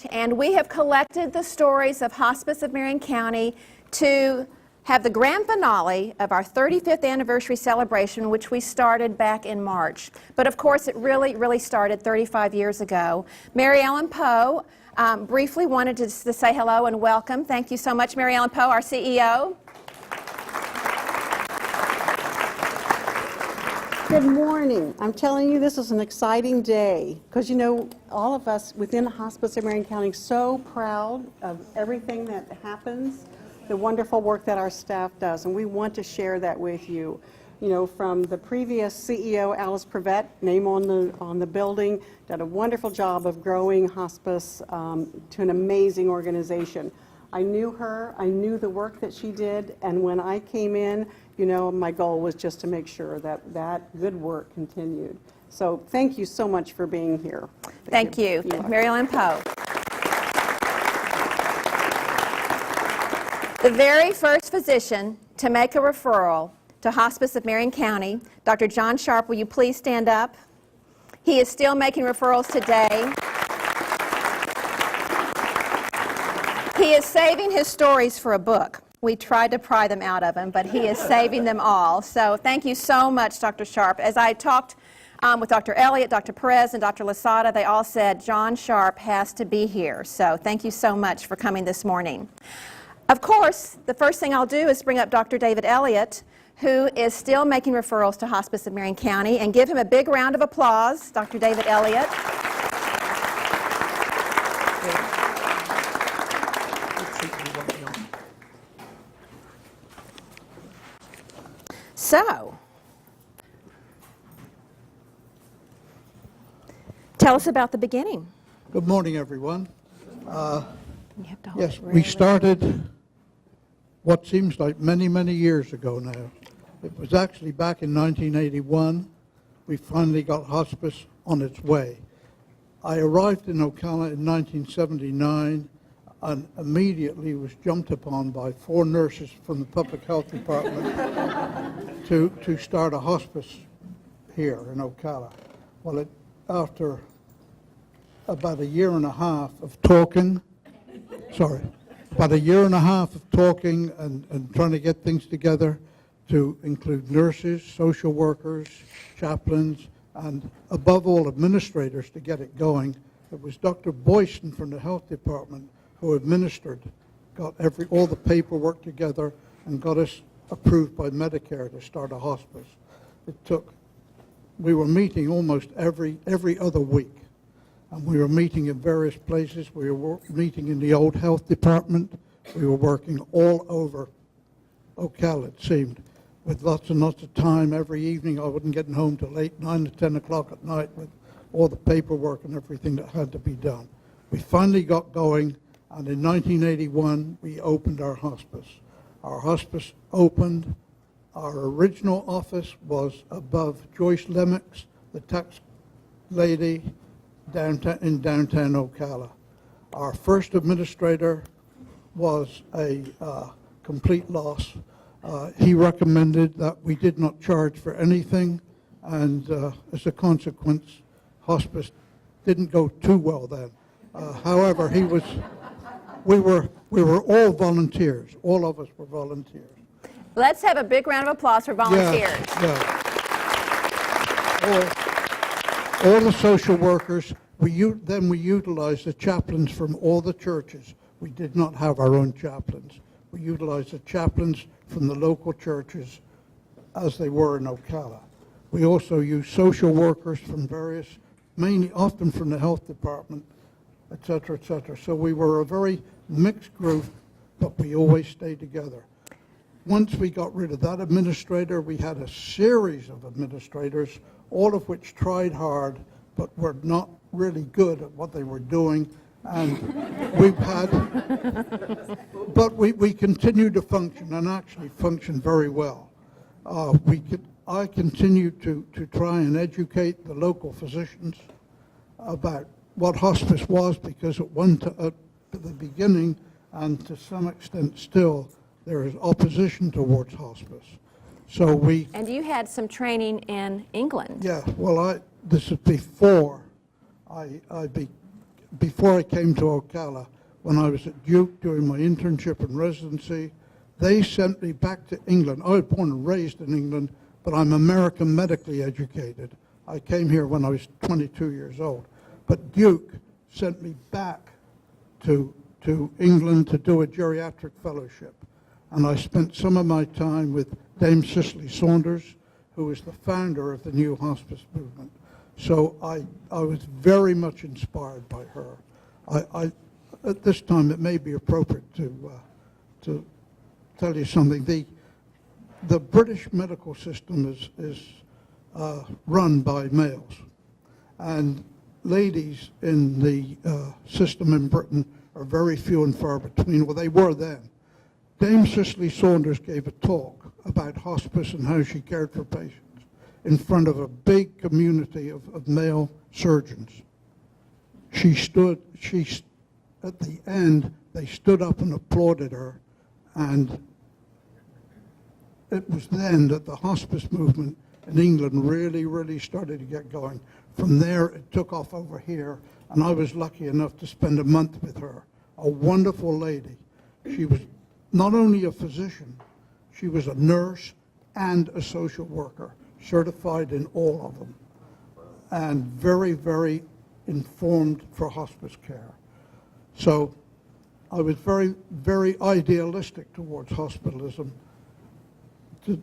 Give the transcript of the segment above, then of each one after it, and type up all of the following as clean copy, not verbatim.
And we have collected the stories of Hospice of Marion County to have the grand finale of our 35th anniversary celebration, which we started back in March. But of course, it really started 35 years ago. Mary Ellen Poe briefly wanted to say hello and welcome. Thank you so much, Mary Ellen Poe, our CEO. Good morning. I'm telling you, this is an exciting day because, you know, all of us within the Hospice of Marion County are so proud of everything that happens, the wonderful work that our staff does, and we want to share that with you. You know, from the previous CEO, Alice Prevett, name on the building, did a wonderful job of growing hospice to an amazing organization. I knew her, I knew the work that she did, and when I came in, you know, my goal was just to make sure that that good work continued. So thank you so much for being here. Thank you. Mary Ellen Poe. The very first physician to make a referral to Hospice of Marion County, Dr. John Sharp, will you please stand up? He is still making referrals today. He is saving his stories for a book. We tried to pry them out of him, but he is saving them all. So thank you so much, Dr. Sharp. As I talked with Dr. Elliott, Dr. Perez, and Dr. Lasada, they all said John Sharp has to be here. So thank you so much for coming this morning. Of course, the first thing I'll do is bring up Dr. David Elliott, who is still making referrals to Hospice of Marion County, and give him a big round of applause, Dr. David Elliott. So, tell us about the beginning. Good morning, everyone. Yes, we started what seems like many years ago now. It was actually back in 1981. We finally got hospice on its way. I arrived in Ocala in 1979 and immediately was jumped upon by 4 nurses from the public health department to start a hospice here in Ocala. Well, after about a year and a half of talking and trying to get things together to include nurses, social workers, chaplains, and above all administrators to get it going, it was Dr. Boyson from the health department who administered, got all the paperwork together and got us approved by Medicare to start a hospice. We were meeting almost every other week, and we were meeting in various places. We were meeting in the old health department. We were working all over Ocala, it seemed, with lots and lots of time. Every evening I wasn't getting home till 8, 9 to 10 o'clock at night with all the paperwork and everything that had to be done. We finally got going, and in 1981 we opened our hospice. Our hospice opened. Our original office was above Joyce Lemick's, the tax lady in downtown Ocala. Our first administrator was a complete loss. He recommended that we did not charge for anything, and as a consequence, hospice didn't go too well then. However, we were all volunteers. All of us were volunteers. Let's have a big round of applause for volunteers. Yeah. All the social workers, we utilized the chaplains from all the churches. We did not have our own chaplains. We utilized the chaplains from the local churches as they were in Ocala. We also used social workers from often from the health department, et cetera, et cetera. So we were a very mixed group, but we always stayed together. Once we got rid of that administrator, we had a series of administrators, all of which tried hard, but were not really good at what they were doing. And but we continued to function, and actually function very well. I continued to try and educate the local physicians about what hospice was, because at the beginning, and to some extent still, there is opposition towards hospice. So And you had some training in England. Yeah, well, this is before I before I came to Ocala, when I was at Duke doing my internship and residency, they sent me back to England. I was born and raised in England, but I'm American medically educated. I came here when I was 22 years old. But Duke sent me back to England to do a geriatric fellowship. And I spent some of my time with Dame Cicely Saunders, who is the founder of the new hospice movement. So I was very much inspired by her. At this time, it may be appropriate to tell you something. The British medical system is run by males, and ladies in the system in Britain are very few and far between. Well, they were then. Dame Cicely Saunders gave a talk about hospice and how she cared for patients in front of a big community of male surgeons. At the end, they stood up and applauded her, and it was then that the hospice movement in England really started to get going. From there, it took off over here, and I was lucky enough to spend a month with her. A wonderful lady. She was not only a physician, she was a nurse and a social worker, certified in all of them, and very informed for hospice care. So I was very idealistic towards hospitalism,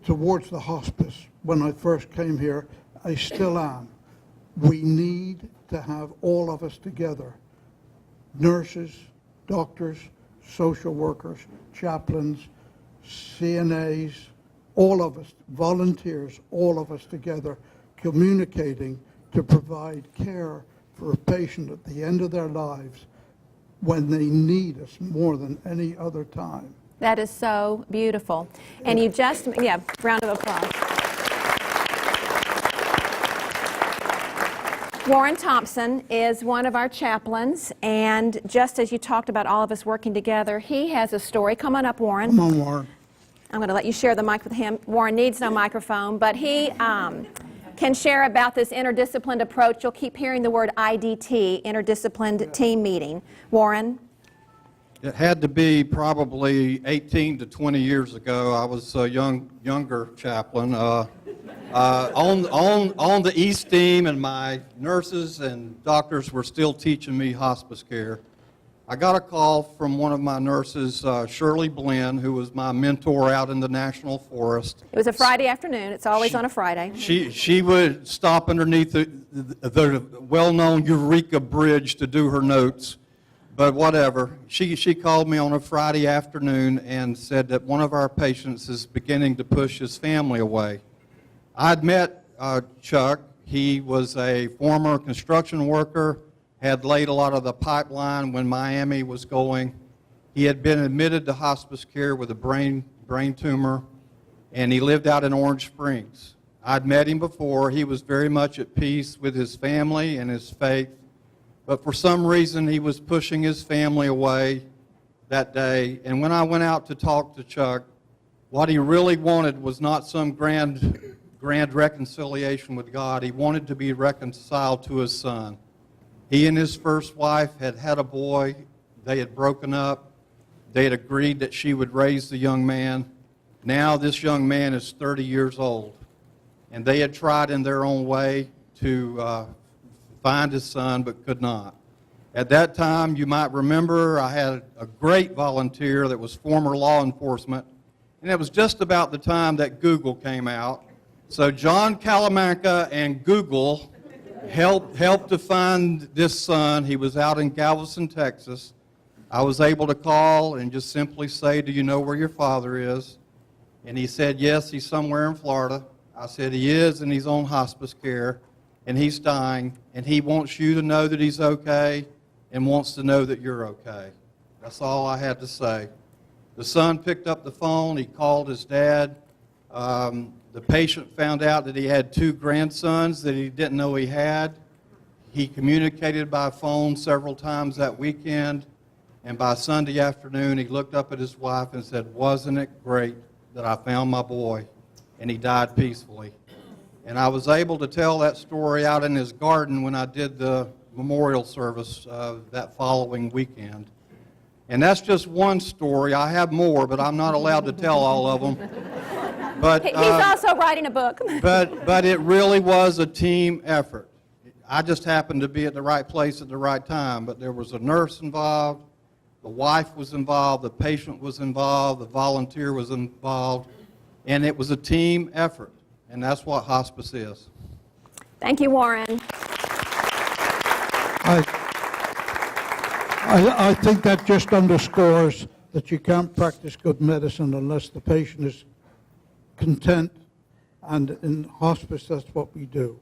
towards the hospice when I first came here. I still am. We need to have all of us together, nurses, doctors, social workers, chaplains, CNAs, all of us, volunteers, all of us together, communicating to provide care for a patient at the end of their lives when they need us more than any other time. That is so beautiful. And you just, yeah, round of applause. Warren Thompson is one of our chaplains, and just as you talked about all of us working together, he has a story. Come on up, Warren. Come on, Warren. I'm going to let you share the mic with him. Warren needs no microphone, but he can share about this interdisciplined approach. You'll keep hearing the word IDT, interdisciplined team meeting. Warren? It had to be probably 18 to 20 years ago. I was a younger chaplain on the East team, and my nurses and doctors were still teaching me hospice care. I got a call from one of my nurses, Shirley Blinn, who was my mentor out in the National Forest. It was a Friday afternoon. It's always on a Friday. She would stop underneath the well-known Eureka Bridge to do her notes, but whatever. She called me on a Friday afternoon and said that one of our patients is beginning to push his family away. I'd met Chuck. He was a former construction worker, had laid a lot of the pipeline when Miami was going. He had been admitted to hospice care with a brain tumor, and he lived out in Orange Springs. I'd met him before. He was very much at peace with his family and his faith, but for some reason he was pushing his family away that day. And when I went out to talk to Chuck, what he really wanted was not some grand reconciliation with God. He wanted to be reconciled to his son. He and his first wife had a boy. They had broken up. They had agreed that she would raise the young man. Now this young man is 30 years old, and they had tried in their own way to find his son, but could not. At that time, you might remember, I had a great volunteer that was former law enforcement, and it was just about the time that Google came out. So John Calamanca and Google helped to find this son. He was out in Galveston, Texas. I was able to call and just simply say, "Do you know where your father is?" And he said, "Yes, he's somewhere in Florida." I said, "He is, and he's on hospice care, and he's dying, and he wants you to know that he's okay and wants to know that you're okay." That's all I had to say. The son picked up the phone. He called his dad. The patient found out that he had 2 grandsons that he didn't know he had. He communicated by phone several times that weekend, and by Sunday afternoon he looked up at his wife and said, "Wasn't it great that I found my boy?" And he died peacefully. And I was able to tell that story out in his garden when I did the memorial service that following weekend. And that's just one story. I have more, but I'm not allowed to tell all of them. But He's also writing a book. but it really was a team effort. I just happened to be at the right place at the right time, but there was a nurse involved, the wife was involved, the patient was involved, the volunteer was involved, and it was a team effort, and that's what hospice is. Thank you, Warren. I think that just underscores that you can't practice good medicine unless the patient is content, and in hospice, that's what we do.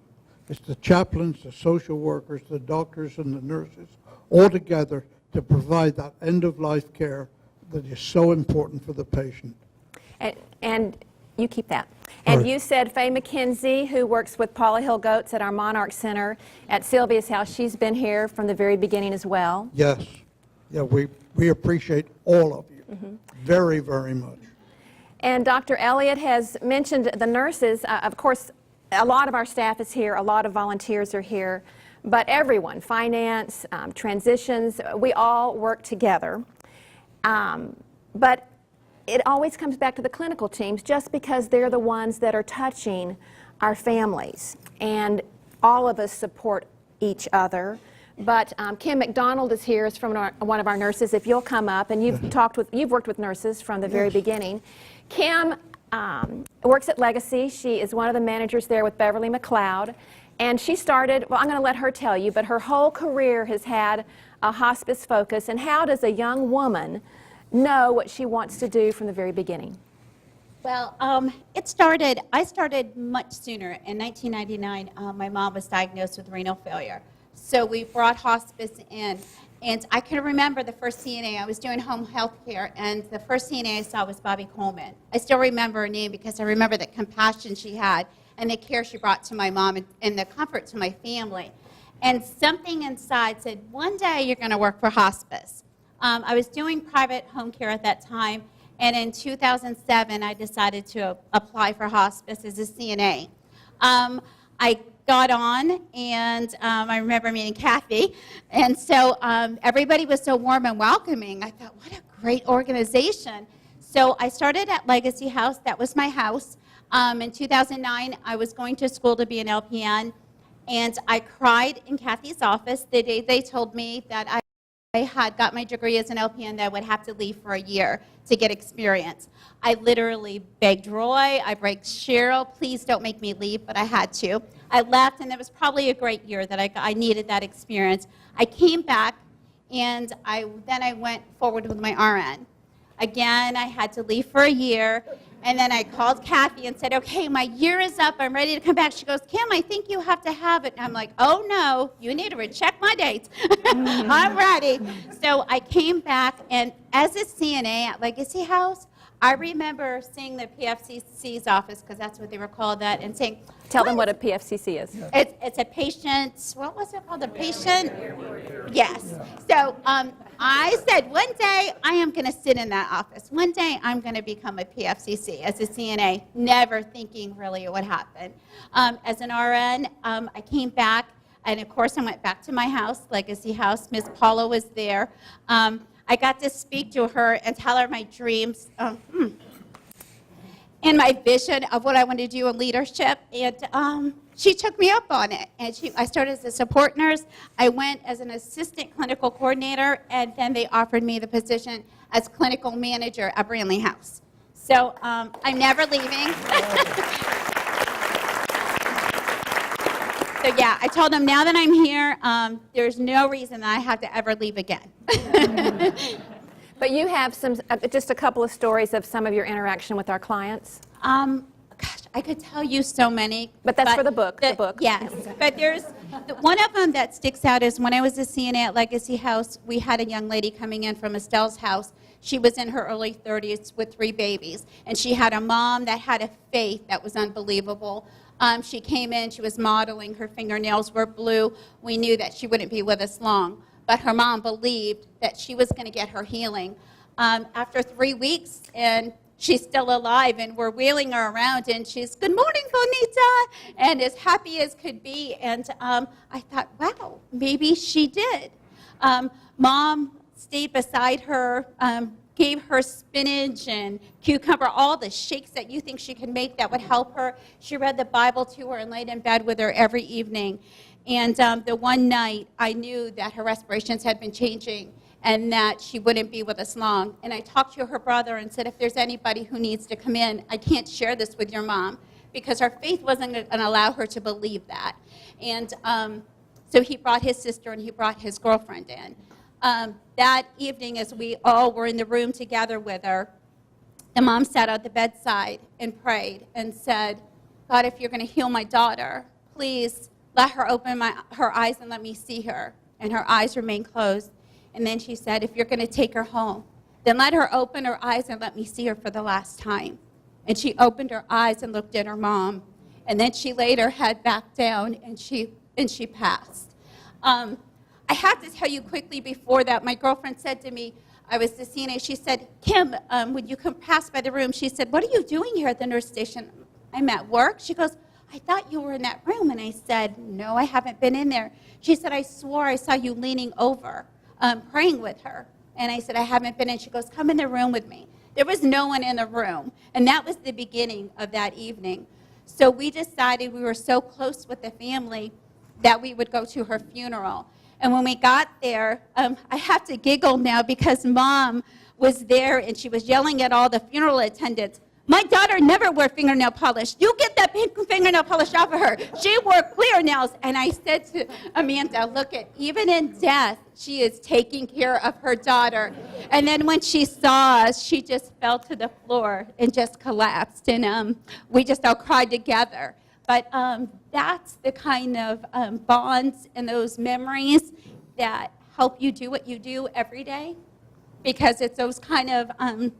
It's the chaplains, the social workers, the doctors, and the nurses, all together to provide that end-of-life care that is so important for the patient. And you keep that. And Right. you said Faye McKenzie, who works with Paula Hill Goats at our Monarch Center at Sylvia's house, she's been here from the very beginning as well. Yes. Yeah, we appreciate all of you very, very much. And Dr. Elliott has mentioned the nurses. Of course, a lot of our staff is here, a lot of volunteers are here, but everyone, finance, transitions, we all work together. But it always comes back to the clinical teams just because they're the ones that are touching our families. And all of us support each other. But Kim McDonald is here, is from one of our nurses. If you'll come up, and you've worked with nurses from the very beginning. Kim works at Legacy. She is one of the managers there with Beverly McLeod. And she started, well, I'm going to let her tell you, but her whole career has had a hospice focus. And how does a young woman know what she wants to do from the very beginning? Well, I started much sooner. In 1999, my mom was diagnosed with renal failure. So we brought hospice in. And I can remember the first CNA. I was doing home health care, and the first CNA I saw was Bobby Coleman. I still remember her name because I remember the compassion she had and the care she brought to my mom and the comfort to my family. And something inside said, one day you're going to work for hospice. I was doing private home care at that time, and in 2007 I decided to apply for hospice as a CNA. I got on, and I remember meeting Kathy, and so everybody was so warm and welcoming. I thought, what a great organization. So I started at Legacy House. That was my house. In 2009, I was going to school to be an LPN, and I cried in Kathy's office the day they told me that I had got my degree as an LPN, that I would have to leave for a year to get experience. I literally begged Roy, I begged Cheryl, please don't make me leave, but I had to. I left, and it was probably a great year that I needed that experience. I came back, and then I went forward with my RN. Again, I had to leave for a year, and then I called Kathy and said, okay, my year is up, I'm ready to come back. She goes, Kim, I think you have to have it. And I'm like, oh no, you need to recheck my dates. I'm ready. So I came back, and as a CNA at Legacy House, I remember seeing the PFCC's office, because that's what they were called that, and saying, Tell them what a PFCC is. it's a patient, what was it called, a patient? Yes. So I said, one day I am going to sit in that office. One day I'm going to become a PFCC as a CNA, never thinking really what happened. As an RN, I came back, and of course I went back to my house, Legacy House. Ms. Paula was there. I got to speak to her and tell her my dreams and my vision of what I want to do in leadership. And she took me up on it. And I started as a support nurse. I went as an assistant clinical coordinator, and then they offered me the position as clinical manager at Brandley House. So I'm never leaving. So yeah, I told them, now that I'm here, there's no reason that I have to ever leave again. But you have just a couple of stories of some of your interaction with our clients. Gosh, I could tell you so many. But that's for the book. Yes, but there's one of them that sticks out is when I was a CNA at Legacy House, we had a young lady coming in from Estelle's house. She was in her early 30s with 3 babies, and she had a mom that had a faith that was unbelievable. She came in, she was modeling, her fingernails were blue. We knew that she wouldn't be with us long, but her mom believed that she was going to get her healing. After 3 weeks, and she's still alive, and we're wheeling her around, and she's, good morning, Bonita, and as happy as could be. And I thought, wow, maybe she did. Mom stayed beside her, gave her spinach and cucumber, all the shakes that you think she could make that would help her. She read the Bible to her and laid in bed with her every evening. And the one night, I knew that her respirations had been changing and that she wouldn't be with us long. And I talked to her brother and said, if there's anybody who needs to come in, I can't share this with your mom, because her faith wasn't going to allow her to believe that. And so he brought his sister and he brought his girlfriend in. That evening, as we all were in the room together with her, the mom sat at the bedside and prayed and said, God, if you're going to heal my daughter, please let her open her eyes and let me see her. And her eyes remained closed. And then she said, if you're going to take her home, then let her open her eyes and let me see her for the last time. And she opened her eyes and looked at her mom. And then she laid her head back down and she passed. I have to tell you quickly before that, my girlfriend said to me, I was to see her, she said, Kim, when you come pass by the room, she said, what are you doing here at the nurse station? I'm at work. She goes, I thought you were in that room. And I said, no, I haven't been in there. She said, I swore I saw you leaning over, praying with her. And I said, I haven't been in. She goes, come in the room with me. There was no one in the room. And that was the beginning of that evening. So we decided, we were so close with the family, that we would go to her funeral. And when we got there, I have to giggle now because Mom was there and she was yelling at all the funeral attendants, my daughter never wore fingernail polish. You get that pink fingernail polish off of her. She wore clear nails. And I said to Amanda, look, even in death, she is taking care of her daughter. And then when she saw us, she just fell to the floor and just collapsed. And we just all cried together. But that's the kind of bonds and those memories that help you do what you do every day, because it's those kind of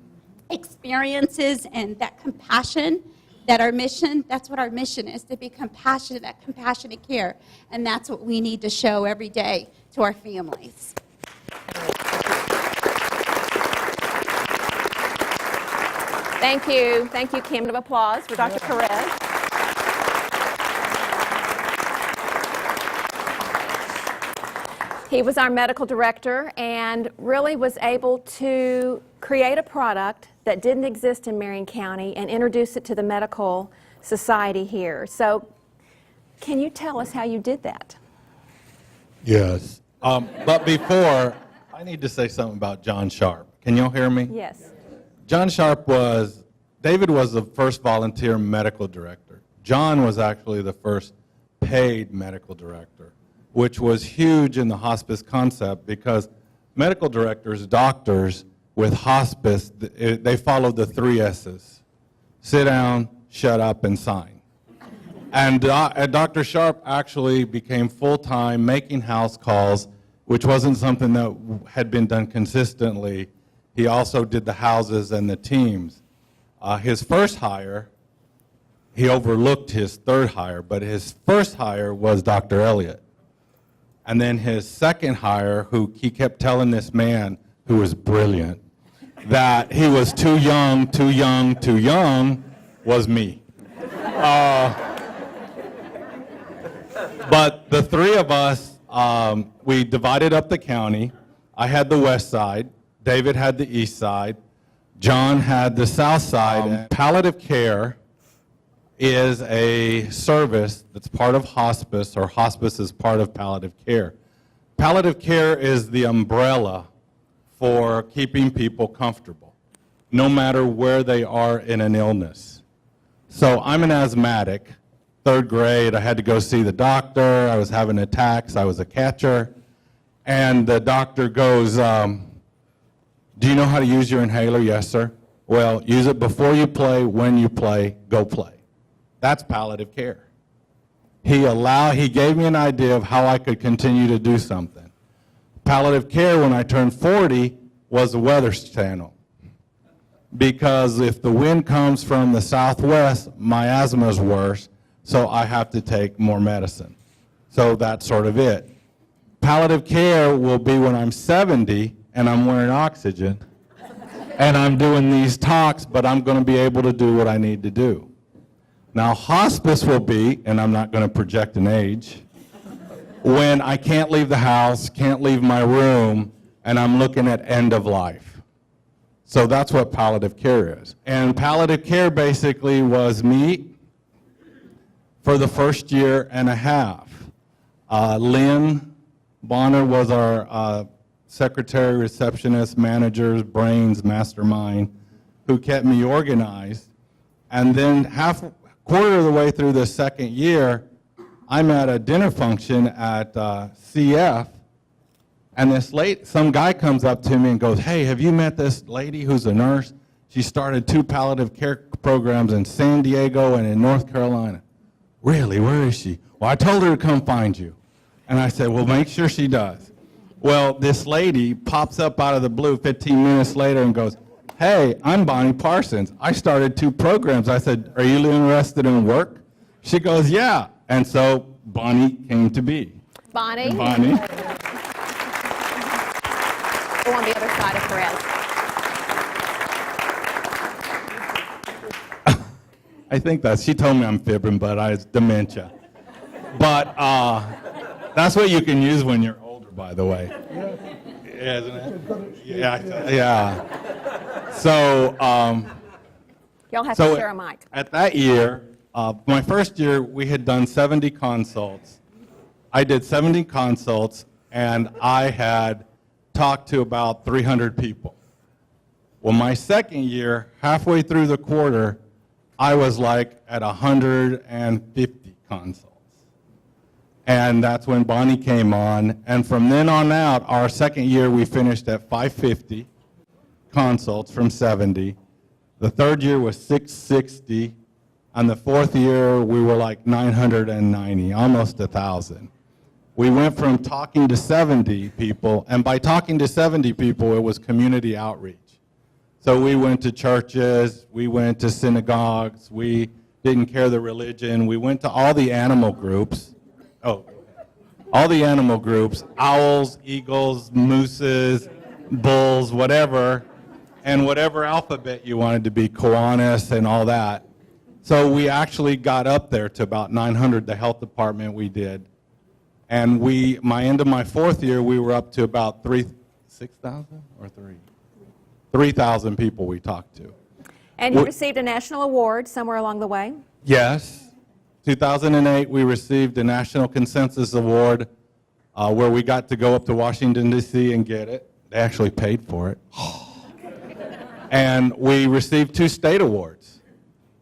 experiences and that compassion that our mission, that's what our mission is, to be compassionate, that compassionate care. And that's what we need to show every day to our families. Thank you. Thank you, Kim. Round of applause for Dr. Perez. He was our medical director and really was able to create a product that didn't exist in Marion County and introduce it to the medical society here. So can you tell us how you did that? Yes. But before, I need to say something about John Sharp. Can y'all hear me? Yes. John Sharp David was the first volunteer medical director. John was actually the first paid medical director, which was huge in the hospice concept because medical directors, doctors with hospice, they followed the 3 S's. Sit down, shut up, and sign. And Dr. Sharp actually became full-time making house calls, which wasn't something that had been done consistently. He also did the houses and the teams. His first hire, he overlooked his third hire, but his first hire was Dr. Elliott. And then his second hire, who he kept telling this man, who was brilliant, that he was too young, was me. But the 3 of us, we divided up the county. I had the west side, David had the east side, John had the south side. Palliative care is a service that's part of hospice, or hospice is part of palliative care. Palliative care is the umbrella for keeping people comfortable, no matter where they are in an illness. So I'm an asthmatic. 3rd grade, I had to go see the doctor. I was having attacks. I was a catcher. And the doctor goes, do you know how to use your inhaler? Yes, sir. Well, use it before you play, when you play, go play. That's palliative care. He gave me an idea of how I could continue to do something. Palliative care, when I turned 40, was the Weather Channel. Because if the wind comes from the southwest, my asthma is worse, so I have to take more medicine. So that's sort of it. Palliative care will be when I'm 70 and I'm wearing oxygen and I'm doing these talks, but I'm going to be able to do what I need to do. Now, hospice will be, and I'm not going to project an age, when I can't leave the house, can't leave my room, and I'm looking at end of life. So that's what palliative care is. And palliative care basically was me for the first year and a half. Lynn Bonner was our secretary, receptionist, managers, brains, mastermind, who kept me organized. And then quarter of the way through the second year, I'm at a dinner function at CF, and some guy comes up to me and goes, "Hey, have you met this lady who's a nurse? She started 2 palliative care programs in San Diego and in North Carolina." "Really? Where is she?" "Well, I told her to come find you." And I said, "Well, make sure she does." Well, this lady pops up out of the blue 15 minutes later and goes, "Hey, I'm Bonnie Parsons. I started 2 programs." I said, "Are you interested in work?" She goes, "Yeah." And so Bonnie came to be. Bonnie. Bonnie. Go on the other side of Perez. I think she told me I'm fibbing, but it's dementia. But that's what you can use when you're older, by the way. Yeah, isn't it? Yeah. So, Y'all have to share a mic. At that year, my first year, we had done 70 consults. I did 70 consults, and I had talked to about 300 people. Well, my second year, halfway through the quarter, I was like at 150 consults. And that's when Bonnie came on. And from then on out, our second year, we finished at 550 consults from 70. The third year was 660. And the fourth year, we were like 990, almost 1,000. We went from talking to 70 people, and by talking to 70 people, it was community outreach. So we went to churches, we went to synagogues, we didn't care the religion, we went to all the animal groups. All the animal groups, owls, eagles, mooses, bulls, whatever, and whatever alphabet you wanted to be, Kiwanis and all that. So we actually got up there to about 900, the health department we did. And end of my fourth year, we were up to about 6,000 or 3,000 people we talked to. And you received a national award somewhere along the way? Yes. 2008, we received a National Consensus Award where we got to go up to Washington, D.C. and get it. They actually paid for it. And we received 2 state awards.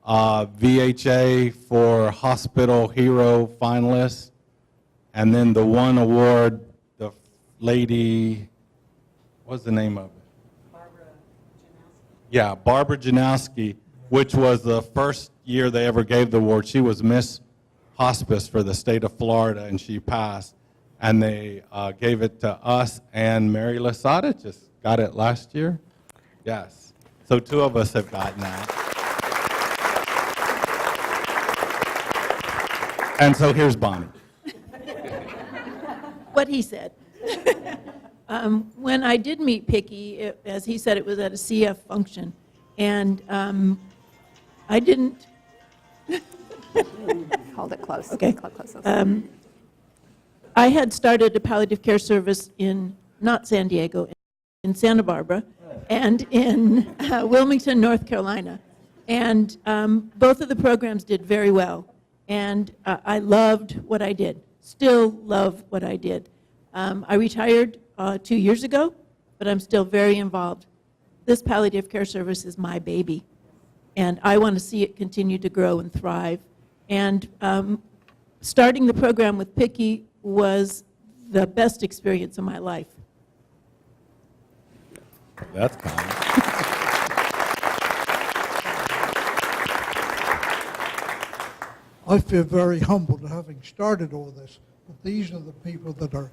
VHA for Hospital Hero finalists, and then the one award, the lady, what's the name of it? Barbara Janowski. Yeah, Barbara Janowski, which was the first year they ever gave the award. She was Miss Hospice for the state of Florida, and she passed. And they gave it to us, and Mary Lasada just got it last year. Yes. So 2 of us have gotten that. And so here's Bonnie. What he said. When I did meet Picky, as he said, it was at a CF function, and I didn't. Hold it close. Okay. Close. I had started a palliative care service in not San Diego, in Santa Barbara, and in Wilmington, North Carolina, and both of the programs did very well, and I loved what I did. Still love what I did. I retired 2 years ago, but I'm still very involved. This palliative care service is my baby, and I want to see it continue to grow and thrive. And starting the program with Picky was the best experience of my life. That's kind. I feel very humbled having started all this, but these are the people that are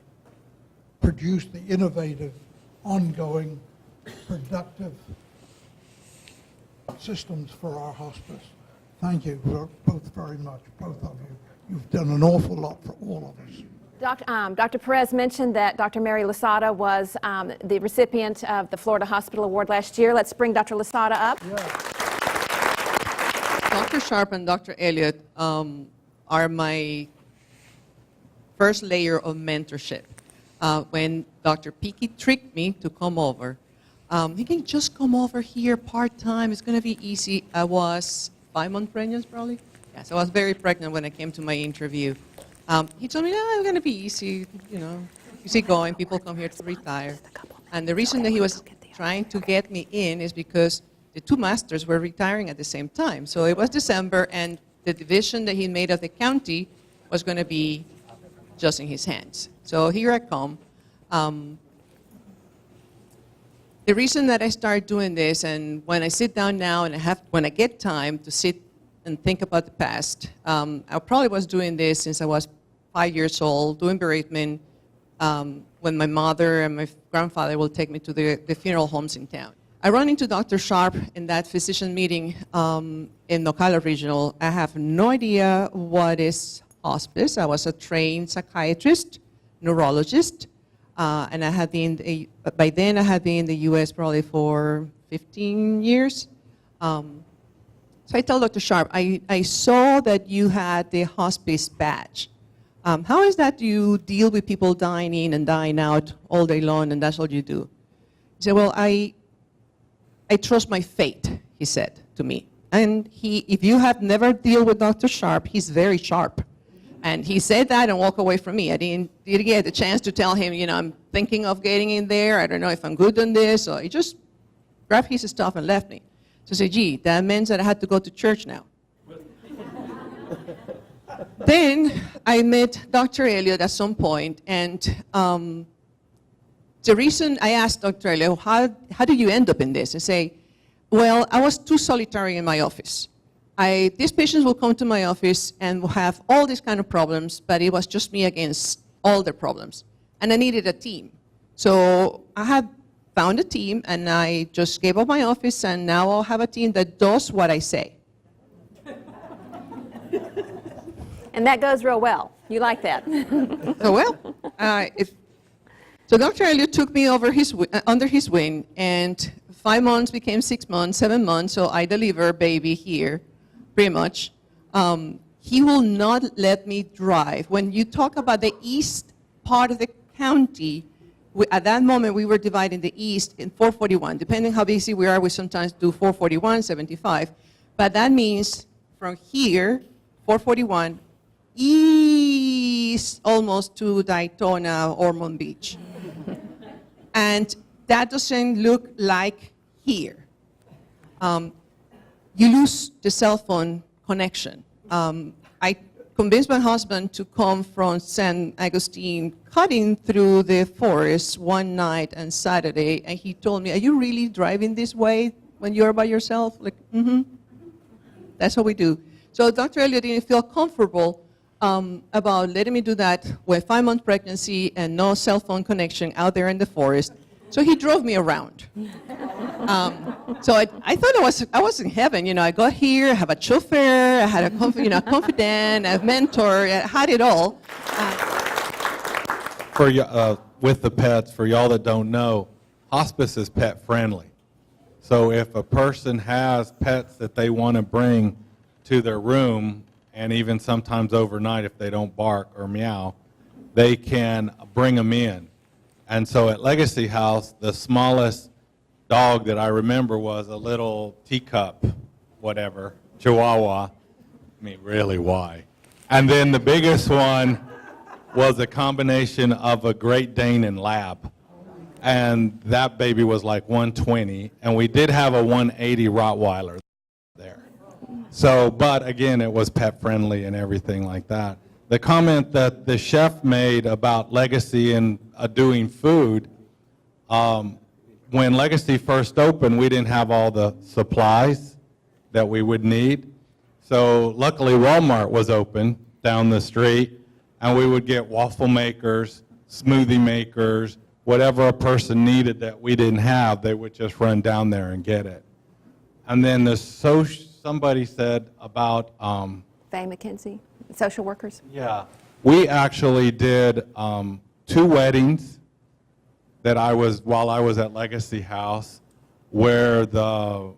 produce the innovative, ongoing, productive systems for our hospice. Thank you both very much, both of you. You've done an awful lot for all of us. Dr. Perez mentioned that Dr. Mary Lasada was the recipient of the Florida Hospital Award last year. Let's bring Dr. Lasada up. Yeah. Dr. Sharp and Dr. Elliott are my first layer of mentorship. When Dr. Peaky tricked me to come over, he can just come over here part-time, it's going to be easy. I was 5 months pregnant, probably. Yes, I was very pregnant when I came to my interview. He told me, it's going to be easy, easy going, people come here to retire. And the reason that he was trying to get me in is because the two masters were retiring at the same time. So it was December, and the division that he made of the county was going to be just in his hands. So here I come. The reason that I started doing this, and when I sit down now and when I get time to sit and think about the past, I probably was doing this since I was 5 years old, doing bereavement, when my mother and my grandfather will take me to the funeral homes in town. I run into Dr. Sharp in that physician meeting in Ocala Regional. I have no idea what is hospice. I was a trained psychiatrist, neurologist, and I had been, by then I had been in the U.S. probably for 15 years. So I tell Dr. Sharp, I saw that you had the hospice badge. How is that you deal with people dying in and dying out all day long, and that's all you do? He said, well, I trust my fate, he said to me. And if you have never dealt with Dr. Sharp, he's very sharp. And he said that and walked away from me. I didn't get the chance to tell him, I'm thinking of getting in there. I don't know if I'm good on this. So he just grabbed his stuff and left me. So I said, gee, that means that I had to go to church now. Then I met Dr. Elliott at some point, and the reason I asked Dr. Elliott, how did you end up in this? And say, well, I was too solitary in my office. These patients will come to my office and will have all these kind of problems, but it was just me against all their problems. And I needed a team. So I have found a team, and I just gave up my office, and now I'll have a team that does what I say. And that goes real well. You like that. So Dr. Elliott took me over under his wing, and 5 months became 6 months, 7 months, so I deliver baby here, pretty much. He will not let me drive. When you talk about the east part of the county, at that moment we were dividing the east in 441. Depending how busy we are, we sometimes do 441, 75. But that means from here, 441, east almost to Daytona, Ormond Beach. And that doesn't look like here. You lose the cell phone connection. I convinced my husband to come from San Agustin, cutting through the forest one night on Saturday, and he told me, are you really driving this way when you're by yourself? Like, That's what we do. So Dr. Elliott didn't feel comfortable about letting me do that with 5 month pregnancy and no cell phone connection out there in the forest. So he drove me around. So I thought I was in heaven. I got here, I have a chauffeur, I had a confidant, a mentor, I had it all. With the pets, for y'all that don't know, hospice is pet friendly. So if a person has pets that they want to bring to their room, and even sometimes overnight if they don't bark or meow, they can bring them in. And so at Legacy House, the smallest dog that I remember was a little teacup, whatever, Chihuahua. I mean, really, why? And then the biggest one was a combination of a Great Dane and Lab. And that baby was like 120, and we did have a 180 Rottweiler there. So, but again, it was pet friendly and everything like that. The comment that the chef made about Legacy and doing food, when Legacy first opened, we didn't have all the supplies that we would need. So luckily Walmart was open down the street, and we would get waffle makers, smoothie makers, whatever a person needed that we didn't have, they would just run down there and get it. And then somebody said about... Faye McKenzie, social workers. Yeah. We actually did 2 weddings that while I was at Legacy House, where the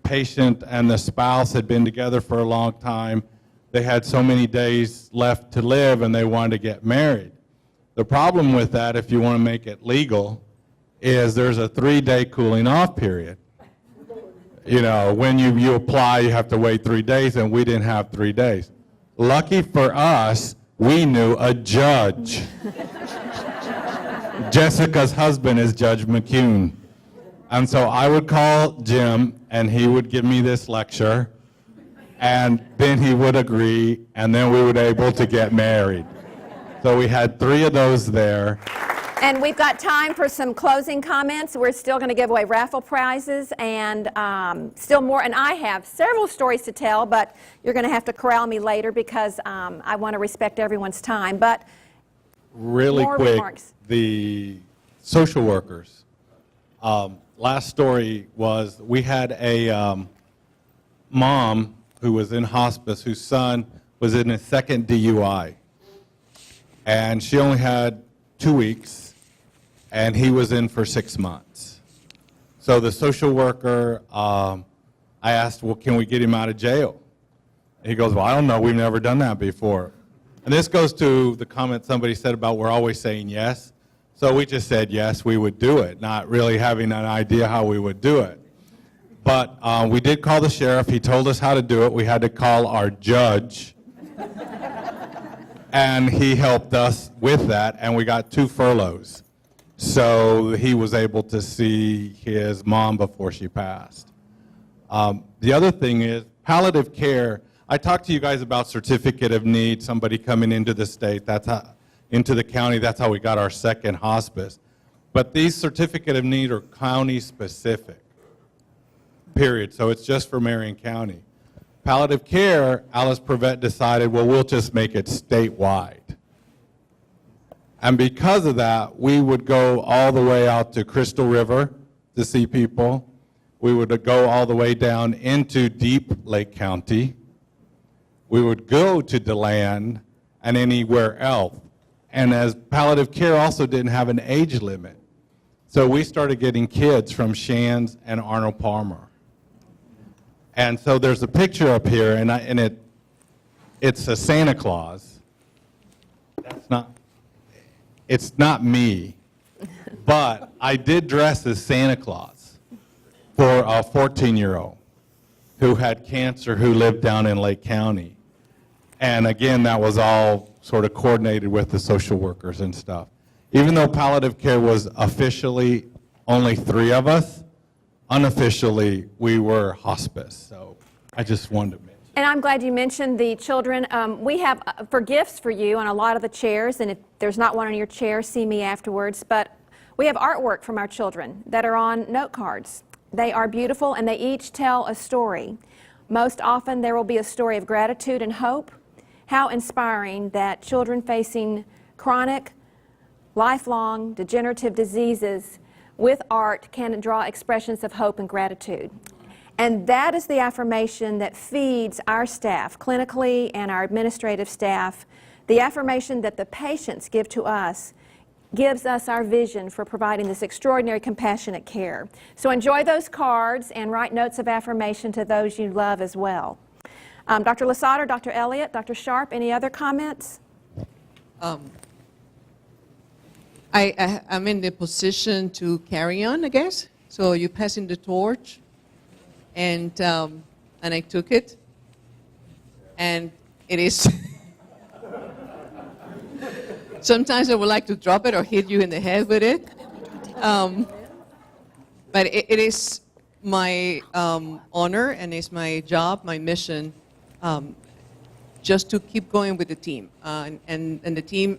patient and the spouse had been together for a long time. they had so many days left to live and they wanted to get married. The problem with that, if you want to make it legal, is there's a 3-day cooling off period. You know, when you apply, you have to wait 3 days, and we didn't have 3 days. Lucky for us, we knew a judge. Jessica's husband is Judge McCune. And so I would call Jim, and he would give me this lecture, and then he would agree, and then we were able to get married. So we had 3 of those there. And we've got time for some closing comments. We're still going to give away raffle prizes and still more. And I have several stories to tell, but you're going to have to corral me later because I want to respect everyone's time. But Really more quick, remarks. the social workers. Last story was we had a mom who was in hospice whose son was in his second DUI. And she only had 2 weeks, and he was in for 6 months. So the social worker, I asked, well, can we get him out of jail? He goes, well, I don't know. We've never done that before. And this goes to the comment somebody said about we're always saying yes. So we just said yes, we would do it, not really having an idea how we would do it. But we did call the sheriff. He told us how to do it. We had to call our judge. And he helped us with that, and we got 2 furloughs. So he was able to see his mom before she passed. The other thing is palliative care. I talked to you guys about certificate of need, somebody coming into the state, into the county, that's how we got our second hospice. But these certificate of need are county specific, period. So it's just for Marion County. Palliative care, Alice Prevett decided, well, we'll just make it statewide. And because of that, we would go all the way out to Crystal River to see people. We would go all the way down into Deep Lake County. We would go to DeLand and anywhere else. And as palliative care also didn't have an age limit. So we started getting kids from Shands and Arnold Palmer. And so there's a picture up here, and it's a Santa Claus. It's not me, but I did dress as Santa Claus for a 14-year-old who had cancer who lived down in Lake County. And again, that was all sort of coordinated with the social workers and stuff. Even though palliative care was officially only 3 of us, unofficially, we were hospice, so I just wanted to mention. And I'm glad you mentioned the children. We have for gifts for you on a lot of the chairs, and if there's not one on your chair, see me afterwards. But we have artwork from our children that are on note cards. They are beautiful, and they each tell a story. Most often, there will be a story of gratitude and hope. How inspiring that children facing chronic, lifelong, degenerative diseases with art can draw expressions of hope and gratitude. And that is the affirmation that feeds our staff, clinically and our administrative staff. The affirmation that the patients give to us gives us our vision for providing this extraordinary compassionate care. So enjoy those cards and write notes of affirmation to those you love as well. Dr. Lasada, Dr. Elliott, Dr. Sharp, any other comments? I'm in the position to carry on, I guess. So you passing the torch, and I took it, and it is. Sometimes I would like to drop it or hit you in the head with it, but it is my honor and it's my job, my mission, just to keep going with the team, and the team.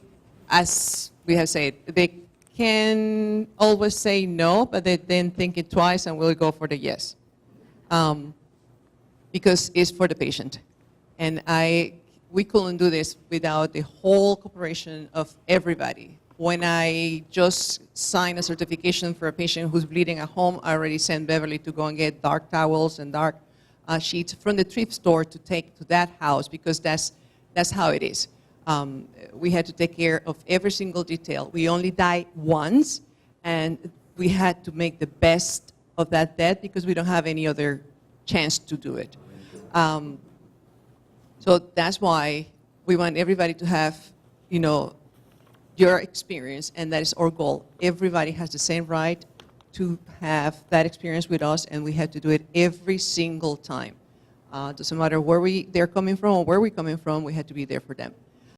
As we have said, they can always say no, but they then think it twice and will go for the yes. Because it's for the patient. And we couldn't do this without the whole cooperation of everybody. When I just signed a certification for a patient who's bleeding at home, I already sent Beverly to go and get dark towels and dark sheets from the thrift store to take to that house, because that's how it is. We had to take care of every single detail. We only die once, and we had to make the best of that death because we don't have any other chance to do it. So that's why we want everybody to have, you know, your experience, and that is our goal. Everybody has the same right to have that experience with us, and we have to do it every single time. Doesn't matter where they're coming from or where we're coming from, we have to be there for them.